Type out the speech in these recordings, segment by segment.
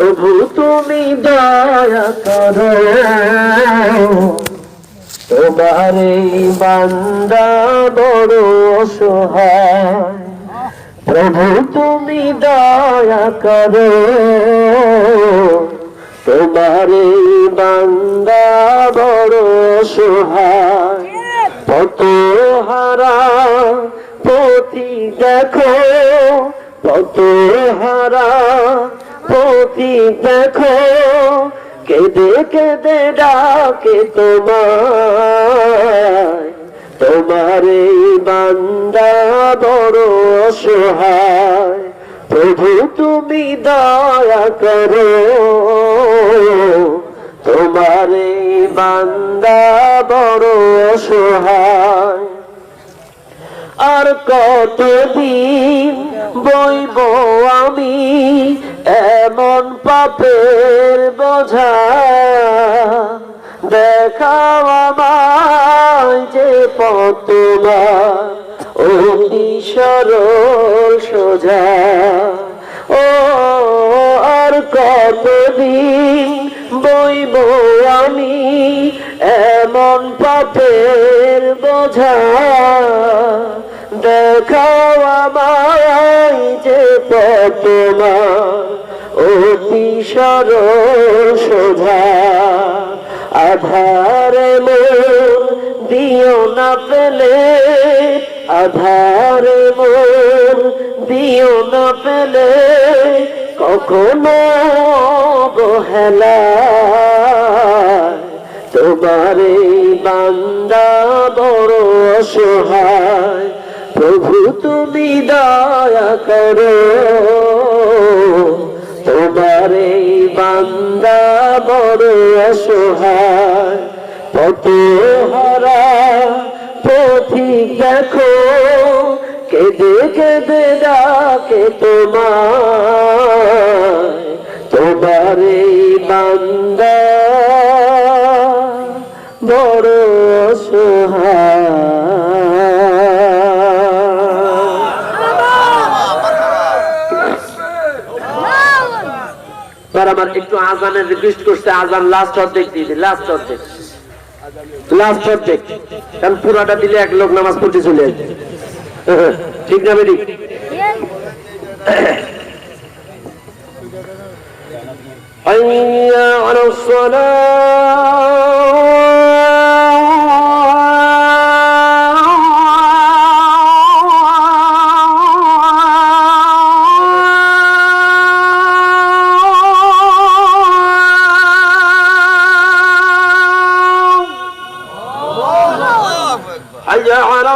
প্রভু তুমি দয়া করো, তোমার এই বান্দা বড় অসহায়। প্রভু তুমি দয়া করো, তোমার এই বান্দা বড় অসহায়। কত হারা পথি দেখো, কত হারা পথি দেখো, কেঁদে কেঁদে ডাকে তোমায়। তোমার এই বান্দা বড় অসহায়। প্রভু তুমি দয়া করো, তোমার এই বান্দা বড় অসহায়। আর কতদিন বইব আমি এমন পাপের বোঝা, দেখাও আমায় যে পথ তোমার অতি সরল সোজা। ও আর কতদিন বইব আমি এমন পাপের বোঝা, দেখাও আমায় যে পথ তোমার অতি সরল সোজা। আধারে মন দিও না ফেলে, আধারে মন দিও না ফেলে, কখনো অবহেলায়। তোমার এই বান্দা বড় অসহায়। প্রভু তুমি দয়া করো, তোমার এই বান্দা বড় অসহায়। কত হারা পথিক দেখো, কেঁদে কেঁদে ডাকে তোমায়। তোমার এই বান্দা বড় অসহায়। আমার একটু আজানের রিকোয়েস্ট করছে, আজান লাস্ট অর্ধেক দিয়ে দিই, লাস্ট অর্ধেক, লাস্ট অর্ধেক, কারণ পুরাটা দিলে এক লোক নামাজ পড়তে চলে আসবে। ঠিক না বেরি? হাইয়া আলাস সালাহ, حي على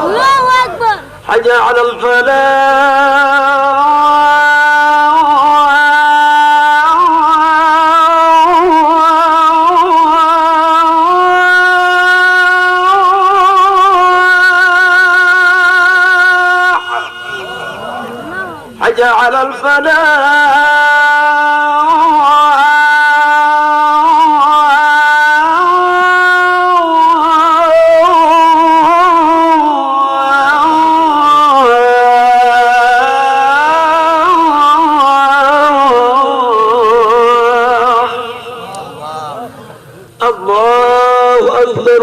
الله أكبر. حي على الفلاح. حي على الفلاح. الله أكبر.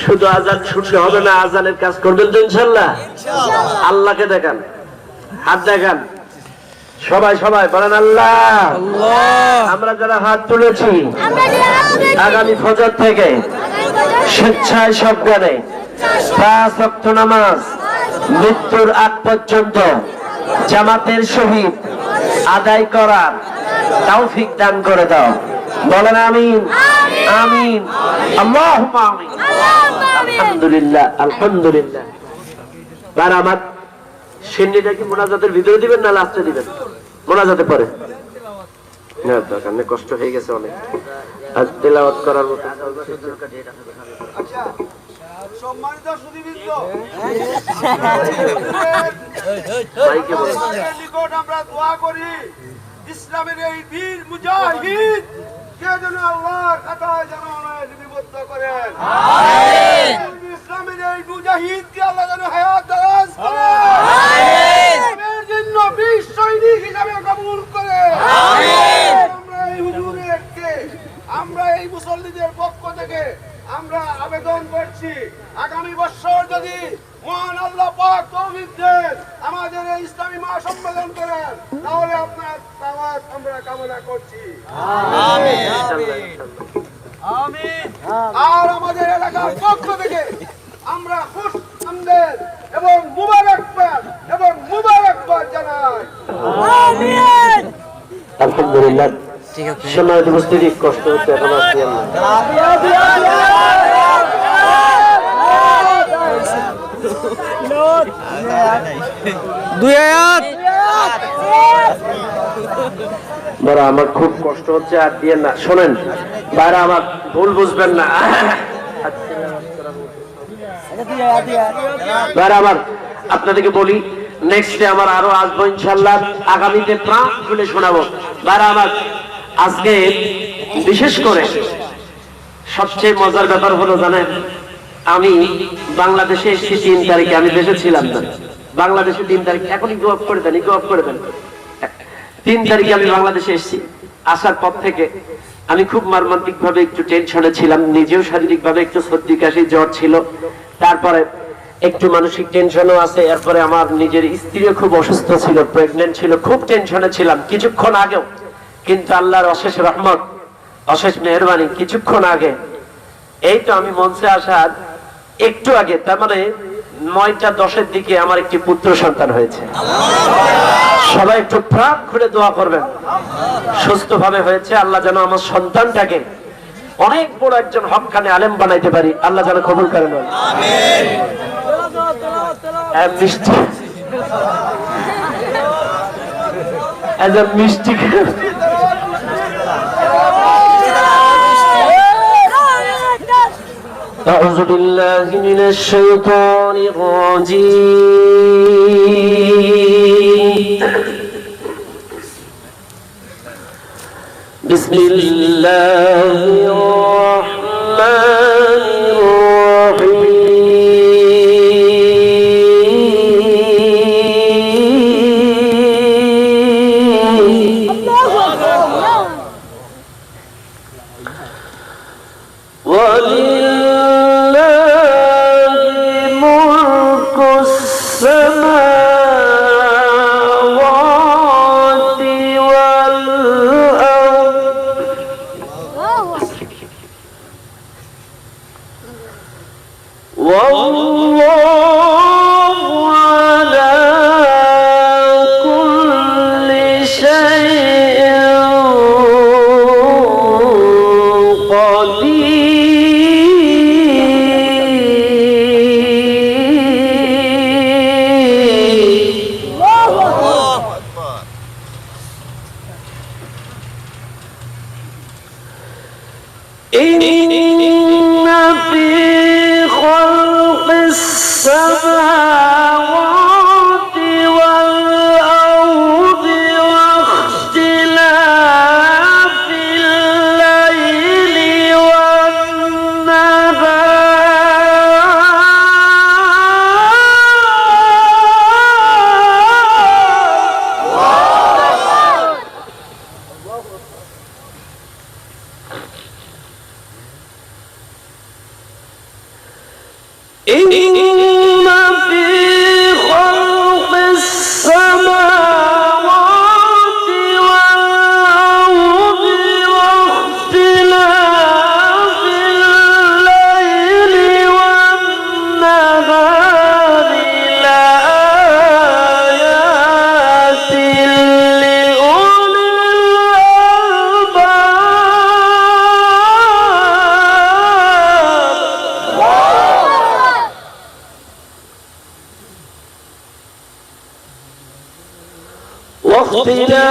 শুধু আজান শুনলে হবে না, আজানের কাজ করবেন তো ইনশাআল্লাহ। আল্লাহকে দেখান, হাত দেখান, সবাই সবাই বলেন আল্লাহ। আমরা যারা হাত তুলেছি আগামী ফজর থেকে স্বেচ্ছায় সজ্ঞানে 5 ওয়াক্ত নামাজ মৃত্যুর আগ পর্যন্ত জামাতের সহিত আদায় করার তৌফিক দান করে দাও। বলেন আমিন আমিন আল্লাহুম্মা আমিন। আলহামদুলিল্লাহ আলহামদুলিল্লাহ। আর আমার সিন্নিটা কি মোনাজাতের ভিতরে দিবেন না লাস্টে দিবেন? মোনাজাতে পরে না, দরকার নেই, কষ্ট হয়ে গেছে অনেক। আর তেলাওয়াত করার মতো সম্মানিত সুধীবৃন্দ, মাইকে বলেন। নিকট আমরা দোয়া করি ইসলামের এই বীর মুজাহিদ কে যেন আল্লাহর খাতায় যেন লিপিবদ্ধ করেন। ইসলামের এই মুজাহিদকে আল্লাহ যেন হায়াত দারাজ করেন। ইসলামের জন্য বীর সৈনিক হিসাবে কবুল করেন। আমরা এই হুজুরকে, আমরা এই মুসল্লিদের পক্ষ থেকে আমরা আবেদন করছি, আগামী বছর যদি মহান আল্লাহ পাক তৌফিক দেন আমাদের এই ইসলামী মহাসম্মেলন করেন, তাহলে আপনার দাওয়াত আমরা কামনা করছি। আর আমাদের এলাকার পক্ষ থেকে আমরা খুশ আমদের এবং মুবারকবাদ জানাই। আলহামদুলিল্লাহ। সম্মানিত উপস্থিতি, কষ্ট হচ্ছে এখন আসছি বড়, আমার খুব কষ্ট হচ্ছে, আর দিয়ে না। শোনেন বাইরে, আমার ভুল বুঝবেন না। বাইরে আমার আপনাদেরকে বলি, নেক্সট ডে আমার আরো আসবো ইনশাল্লাহ, আগামীতে প্রাণ খুলে শোনাবো। বাইরে আমার আজকে বিশেষ করে সবচেয়ে মজার ব্যাপার হলো জানেন, আমি বাংলাদেশে এসেছি 3 তারিখে, আমি দেশে ছিলাম না। বাংলাদেশে 3 তারিখ, এখনই গো অফ করে দেন, 3 তারিখে আমি বাংলাদেশে এসেছি। আসার পর থেকে আমি খুব মর্মান্তিক ভাবে একটু টেনশনে ছিলাম, নিজেও শারীরিক ভাবে একটু সর্দি কাশি জ্বর ছিল, তারপরে একটু মানসিক টেনশনও আছে। এরপরে আমার নিজের স্ত্রীও খুব অসুস্থ ছিল, প্রেগনেন্ট ছিল, খুব টেনশনে ছিলাম কিছুক্ষণ আগেও। কিন্তু আল্লাহর অশেষ রহমত, অশেষ মেহেরবানি, কিছুক্ষণ আগে এই তো আমি মঞ্চে আসার একটু আগে, তার মানে 9টা 10-এর দিকে আমার একটি পুত্র সন্তান হয়েছে। সবাই একটু প্রাণ খুলে দোয়া করবেন, সুস্থভাবে হয়েছে। আল্লাহ যেন আমার সন্তানটাকে অনেক বড় একজন হক্কানি আলেম বানাইতে পারি, আল্লাহ যেন কবুল করেন। মিষ্টি মিষ্টি أعوذ بالله من الشيطان الرجيم. بسم الله الرحمن الرحيم. إن في خلق السماوات মুক্তিরা